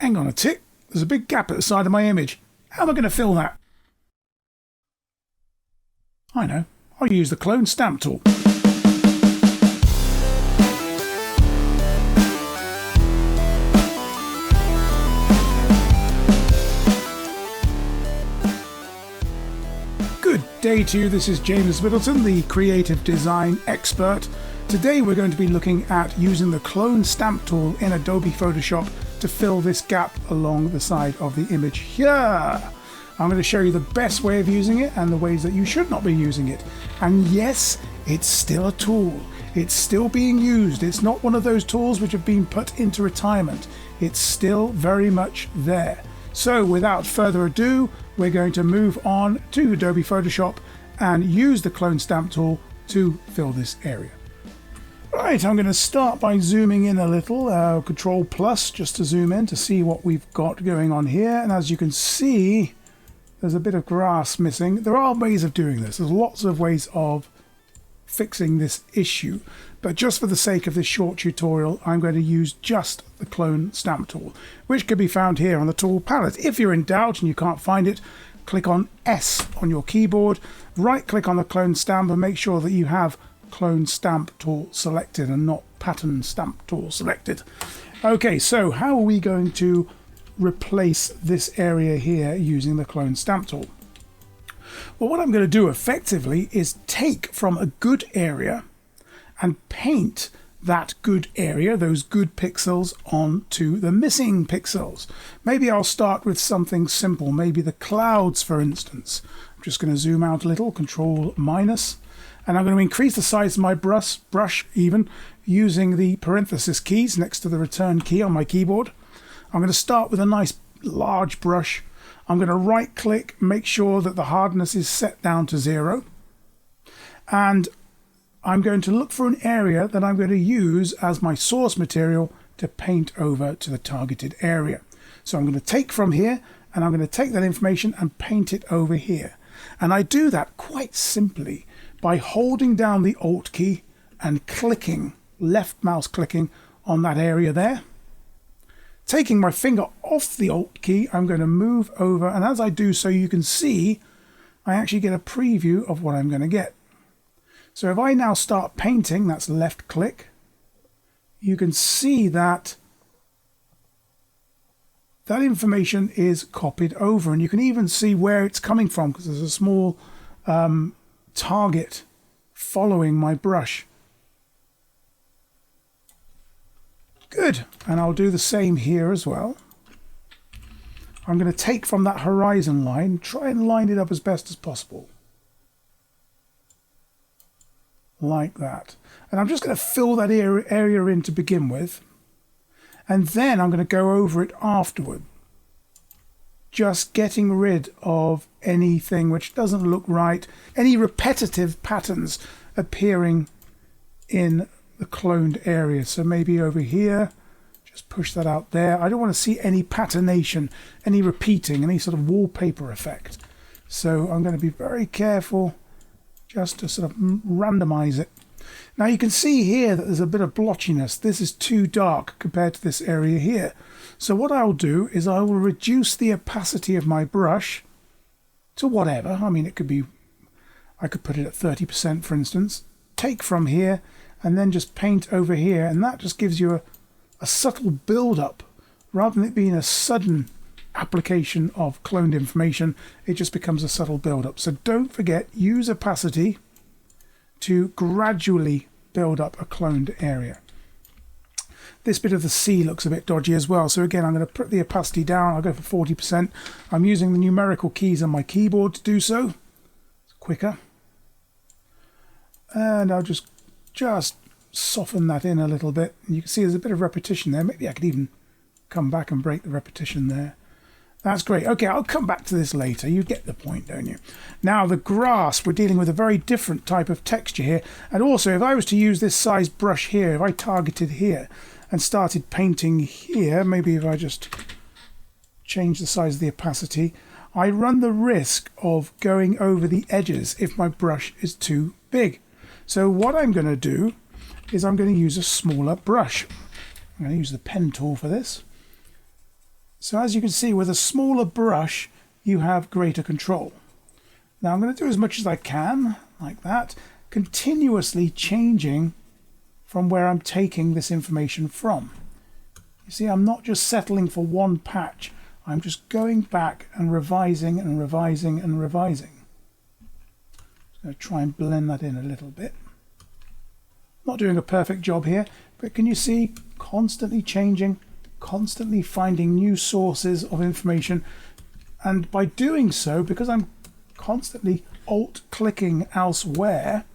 Hang on a tick, there's a big gap at the side of my image. How am I going to fill that? I know, I'll use the clone stamp tool. Good day to you, this is James Middleton, the creative design expert. Today we're going to be looking at using the clone stamp tool in Adobe Photoshop to fill this gap along the side of the image here. I'm going to show you the best way of using it and the ways that you should not be using it. And yes, it's still a tool. It's still being used. It's not one of those tools which have been put into retirement. It's still very much there. So without further ado, we're going to move on to Adobe Photoshop and use the clone stamp tool to fill this area. Right, I'm going to start by zooming in a little, Control plus just to zoom in to see what we've got going on here. And as you can see, there's a bit of grass missing. There are ways of doing this. There's lots of ways of fixing this issue. But just for the sake of this short tutorial, I'm going to use just the clone stamp tool, which can be found here on the tool palette. If you're in doubt and you can't find it, click on S on your keyboard, right click on the clone stamp and make sure that you have clone stamp tool selected and not pattern stamp tool selected. Okay, so how are we going to replace this area here using the clone stamp tool? Well, what I'm going to do effectively is take from a good area and paint that good area, those good pixels, onto the missing pixels. Maybe I'll start with something simple, maybe the clouds, for instance. I'm just going to zoom out a little, Control minus, and I'm going to increase the size of my brush even using the parenthesis keys next to the return key on my keyboard. I'm going to start with a nice large brush. I'm going to right click, make sure that the hardness is set down to 0. And I'm going to look for an area that I'm going to use as my source material to paint over to the targeted area. So I'm going to take from here and I'm going to take that information and paint it over here. And I do that quite simply by holding down the Alt key and clicking, left mouse clicking on that area there. Taking my finger off the Alt key, I'm going to move over, and as I do so, you can see I actually get a preview of what I'm going to get. So if I now start painting, that's left click, you can see that that information is copied over, and you can even see where it's coming from because there's a small target following my brush. Good, and I'll do the same here as well. I'm going to take from that horizon line, try and line it up as best as possible. Like that. And I'm just going to fill that area in to begin with. And then I'm going to go over it afterward. Just getting rid of anything which doesn't look right, any repetitive patterns appearing in the cloned area. So maybe over here, just push that out there. I don't want to see any patternation, any repeating, any sort of wallpaper effect. So I'm going to be very careful just to sort of randomize it. Now you can see here that there's a bit of blotchiness. This is too dark compared to this area here. So what I'll do is I will reduce the opacity of my brush to whatever. I mean, it could be, I could put it at 30%, for instance. Take from here and then just paint over here, and that just gives you a subtle build-up. Rather than it being a sudden application of cloned information, it just becomes a subtle build-up. So don't forget, use opacity to gradually build up a cloned area. This bit of the C looks a bit dodgy as well, so again I'm going to put the opacity down. I'll go for 40%. I'm using the numerical keys on my keyboard to do so. It's quicker. And I'll just soften that in a little bit. And you can see there's a bit of repetition there. Maybe I could even come back and break the repetition there. That's great. Okay, I'll come back to this later. You get the point, don't you? Now, the grass, we're dealing with a very different type of texture here. And also, if I was to use this size brush here, if I targeted here and started painting here, maybe if I just change the size of the opacity, I run the risk of going over the edges if my brush is too big. So what I'm going to do is I'm going to use a smaller brush. I'm going to use the pen tool for this. So as you can see, with a smaller brush, you have greater control. Now I'm going to do as much as I can, like that, continuously changing from where I'm taking this information from. You see, I'm not just settling for one patch. I'm just going back and revising and revising and revising. I'm going to try and blend that in a little bit. Not doing a perfect job here, but can you see, constantly changing, constantly finding new sources of information. And by doing so, because I'm constantly alt-clicking elsewhere,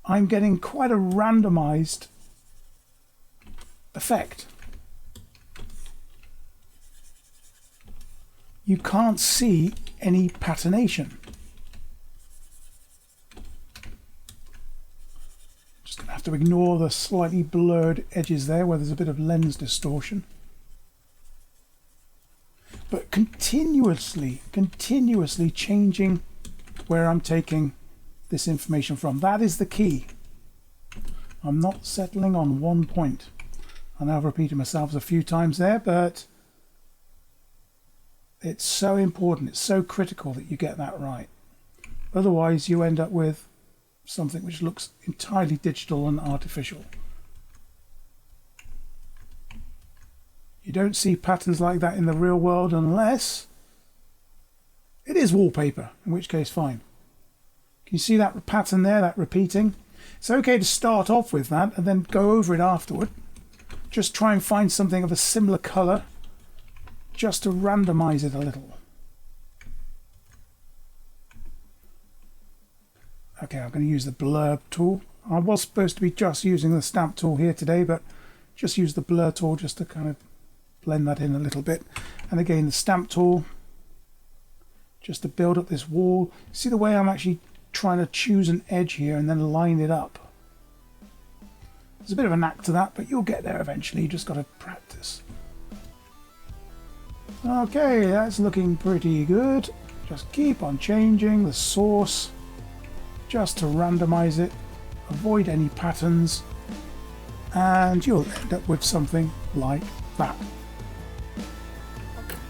I'm getting quite a randomized effect. You can't see any patternation. Just going to have to ignore the slightly blurred edges there where there's a bit of lens distortion. But continuously changing where I'm taking this information from. That is the key. I'm not settling on one point. I know I've repeated myself a few times there, but it's so important, it's so critical that you get that right. Otherwise you end up with something which looks entirely digital and artificial. You don't see patterns like that in the real world unless it is wallpaper, in which case fine. Can you see that pattern there, that repeating? It's okay to start off with that and then go over it afterward. Just try and find something of a similar colour just to randomize it a little. Okay, I'm going to use the blur tool. I was supposed to be just using the stamp tool here today, but just use the blur tool just to kind of blend that in a little bit. And again, the stamp tool just to build up this wall. See the way I'm actually trying to choose an edge here and then line it up. There's a bit of a knack to that, but you'll get there eventually. You just got to practice. Okay, that's looking pretty good. Just keep on changing the source just to randomize it, avoid any patterns, and you'll end up with something like that.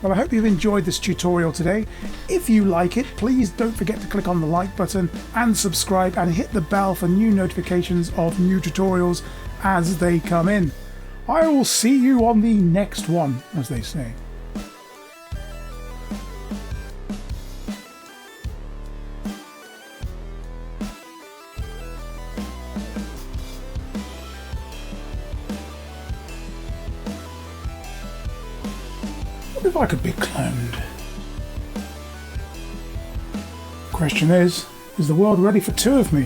Well, I hope you've enjoyed this tutorial today. If you like it, please don't forget to click on the like button and subscribe and hit the bell for new notifications of new tutorials as they come in. I will see you on the next one, as they say. What if I could be cloned? Question is the world ready for two of me?